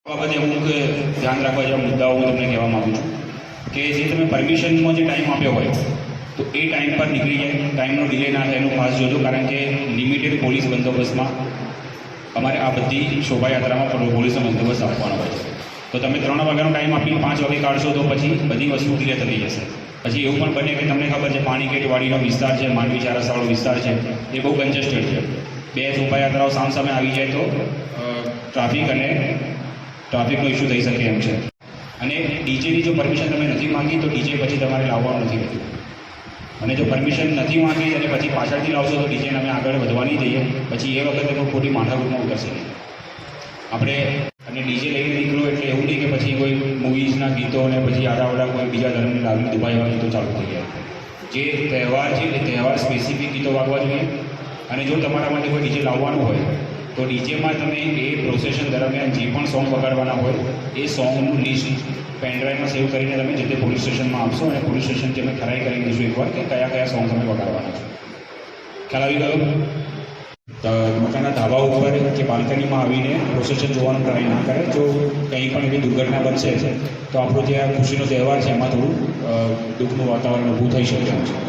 બાબતે અમુક ધ્યાન રાખવા જેવા મુદ્દાઓ હું તમને કહેવા માગું છું કે જે તમે પરમિશનનો જે ટાઈમ આપ્યો હોય તો એ ટાઈમ પર નીકળી જાય, ટાઈમનો ડિલે ના થાય એનું ખાસ જોજો. કારણ કે લિમિટેડ પોલીસ બંદોબસ્તમાં અમારે આ બધી શોભાયાત્રામાં પોલીસનો બંદોબસ્ત આપવાનો હોય છે. તો તમે 3 વાગ્યાનો ટાઈમ આપીને 5 વાગે કાઢશો તો પછી બધી વસ્તુ ડિલે થઈ જશે. પછી એવું પણ બને કે તમને ખબર છે પાણીગેટવાડીનો વિસ્તાર છે, માંડવી ચાર રસ્તાવાળો વિસ્તાર છે, એ બહુ કન્જેસ્ટેડ છે. 2 શોભાયાત્રાઓ સામસામે આવી જાય તો ટ્રાફિકનો ઇસ્યુ થઈ શકે એમ છે. અને ડીજેની જો પરમિશન તમે નથી માંગી તો ડીજે પછી તમારે લાવવાનું નથી રહેતું. અને જો પરમિશન નથી માંગી અને પછી પાછળથી લાવશો તો ડીજેને અમે આગળ વધવા નહીં દઈએ, પછી એ વખતે કોઈ ખોટી માથાકૂટમાં ઉતરશે નહીં આપણે. અને ડીજે લઈને નીકળો એટલે એવું નહીં કે પછી કોઈ મૂવીઝના ગીતો અને પછી આડાવડા કોઈ બીજા ધર્મની લાગણી દુભાઈવા ગીતો ચાલુ થઈ જાય. જે તહેવાર છે એ તહેવાર સ્પેસિફિક ગીતો વાગવા જોઈએ. અને જો તમારા માટે કોઈ ડીજે લાવવાનું હોય તો ડીજેમાં તમે એ પ્રોસેશન દરમિયાન જે પણ સોંગ વગાડવાના હોય એ સોંગનું લિસ્ટ પેનડ્રાઈવમાં સેવ કરીને તમે જે તે પોલીસ સ્ટેશનમાં આપશો અને પોલીસ સ્ટેશનથી અમે ખરાઈ કરી દઈશું એકવાર કે કયા કયા સોંગ તમે વગાડવાના છો. ખ્યાલ આવી ગયો? મકાનના ધાબા ઉપર કે બાલ્કનીમાં આવીને પ્રોસેશન જોવાનું ટ્રાય ના કરે. જો કંઈ પણ એવી દુર્ઘટના બનશે તો આપણો જે આ ખુશીનો તહેવાર છે એમાં થોડું દુઃખનું વાતાવરણ ઊભું થઈ શકે એમ છે.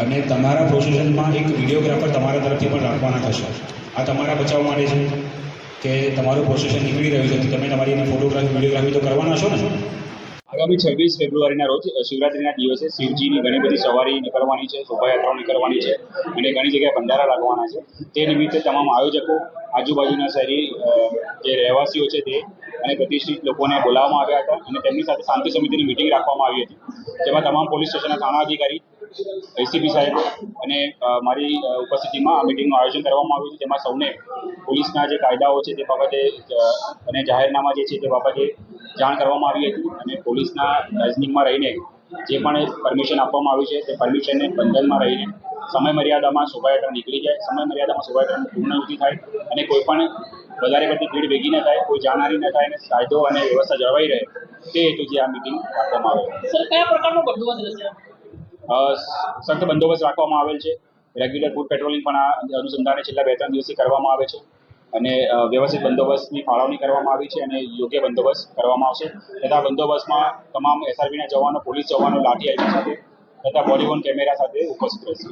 અને તમારા પ્રોસેશનમાં એક વિડીયોગ્રાફર તમારા તરફથી પણ રાખવાના થશે. આ તમારા બચાવ માટે છે કે તમારું પ્રોસેશન નીકળી રહ્યું છે તો તમે તમારી એની ફોટોગ્રાફી વિડીયોગ્રાફી તો કરવાના છો ને. આગામી 26 ફેબ્રુઆરીના રોજ શિવરાત્રિના દિવસે શિવજીની ઘણી બધી સવારી નીકળવાની છે, શોભાયાત્રાઓ નીકળવાની છે અને ઘણી જગ્યાએ ભંડારા લાગવાના છે. તે નિમિત્તે તમામ આયોજકો, આજુબાજુના શહેરી જે રહેવાસીઓ છે તે અને પ્રતિષ્ઠિત લોકોને બોલાવવામાં આવ્યા હતા અને તેમની સાથે શાંતિ સમિતિની મિટિંગ રાખવામાં આવી હતી, જેમાં તમામ પોલીસ સ્ટેશનના થાણા અધિકારી, એસીપી સાહેબ અને મારી ઉપસ્થિતિમાં આ મિટિંગનું આયોજન કરવામાં આવ્યું છે. જેમાં સૌને પોલીસના જે કાયદાઓ છે તે બાબતે અને જાહેરનામા જે છે તે બાબતે જાણ કરવામાં આવી હતી અને પોલીસના લાઇઝનિંગમાં રહીને જે પણ પરમિશન આપવામાં આવી છે તે પરમિશનને બંધનમાં રહીને સમય મર્યાદામાં શોભાયાત્રા નીકળી જાય, સમય મર્યાદામાં શોભાયાત્રાની પૂર્ણાહુતિ થાય અને કોઈ પણ વધારે પડતી ભીડ ભેગી ન થાય, કોઈ જાનહાનિ ન થાય અને કાયદો અને વ્યવસ્થા જળવાઈ રહે તે હેતુથી આ મિટિંગ રાખવામાં આવે છે. સર, કયા પ્રકારનો બંદોબસ્ત રહેશે? સખ્ત બંદોબસ્ત રાખવામાં આવેલ છે. રેગ્યુલર ફૂડ પેટ્રોલિંગ પણ આ અનુસંધાને છેલ્લા 2-3 દિવસથી કરવામાં આવે છે અને વ્યવસ્થિત બંદોબસ્તની ફાળવણી કરવામાં આવી છે અને યોગ્ય બંદોબસ્ત કરવામાં આવશે. તથા બંદોબસ્તમાં તમામ એસઆરબીના જવાનો, પોલીસ જવાનો લાઠી આઈડી સાથે તથા બોડી વોર્ન કેમેરા સાથે ઉપસ્થિત રહેશે.